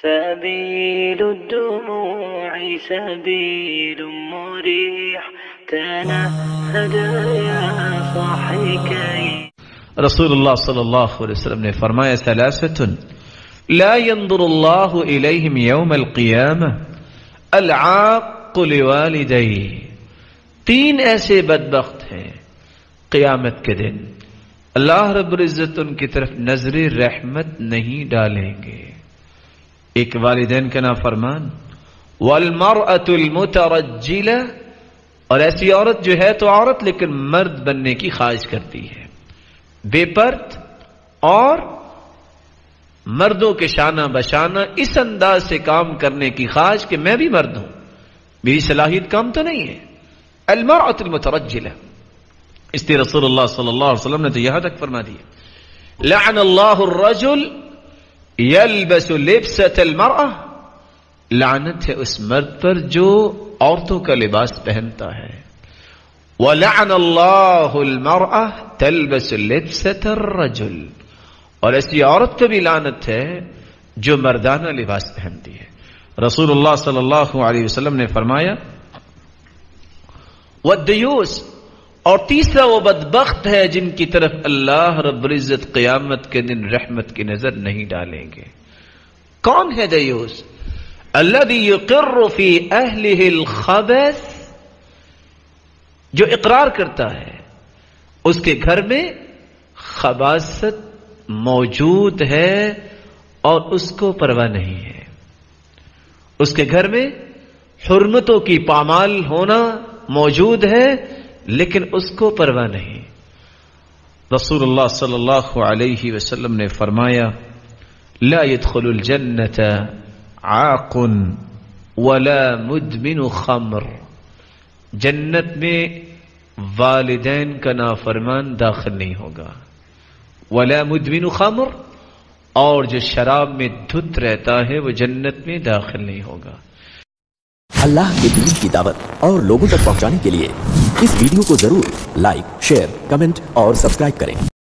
سبيل الدموع سبيل مريح تنهد يا صاحي كي. رسول اللہ صلی اللہ علیہ وسلم نے فرمایا ثلاثۃ لا ينظر اللہ الیہم یوم القیامہ العاق لوالدیہ. تین ایسے بدبخت ہیں قیامت کے دن اللہ رب العزت ان کی طرف نظر رحمت نہیں ڈالیں گے. ایک والدین کا نافرمان، والمرأة المترجلہ، اور ایسی عورت جو ہے تو عورت لیکن مرد بننے کی خواہش کرتی ہے، بے پرد اور مردوں کے شانہ بشانہ اس انداز سے کام کرنے کی خواہش کہ میں بھی مرد ہوں، میری صلاحیت کام تو نہیں ہے. المرأة المترجلہ، اس لیے رسول اللہ صلی اللہ علیہ وسلم نے تو یہاں تک فرما دیا لعن اللہ الرجل یلبس لبسۃ المرأة، لعنت ہے اس مرد پر جو عورتوں کا لباس پہنتا ہے. وَلَعَنَ اللَّهُ الْمَرْأَةَ تَلْبَسُ لِبْسَةَ الرَّجُلِ، اور ایسی عورت پہ بھی لعنت ہے جو مردانہ لباس پہنتی ہے. رسول اللہ صلی اللہ علیہ وسلم نے فرمایا وَالدَّيُوسُ، اور تیسرا وہ بدبخت ہے جن کی طرف اللہ رب العزت قیامت کے دن رحمت کی نظر نہیں ڈالیں گے. کون ہے دیوس؟ الذي يقر في اهله الخبث، جو اقرار کرتا ہے اس کے گھر میں خباثت موجود ہے اور اس کو پرواہ نہیں ہے. اس کے گھر میں حرمتوں کی پامال ہونا موجود ہے لیکن اس کو پرواہ نہیں. رسول اللہ صلی اللہ علیہ وسلم نے فرمایا لا يدخل الجنة عاق ولا مدمن خمر، جنت میں والدین کا نافرمان داخل نہیں ہوگا. ولا مدمن خمر، اور جو شراب میں دھت رہتا ہے وہ جنت میں داخل نہیں ہوگا. اللہ کے دین کی دعوت اور لوگوں تک پہنچانے کے لیے اس ویڈیو کو ضرور لائک، شیئر، کمنٹ اور سبسکرائب کریں.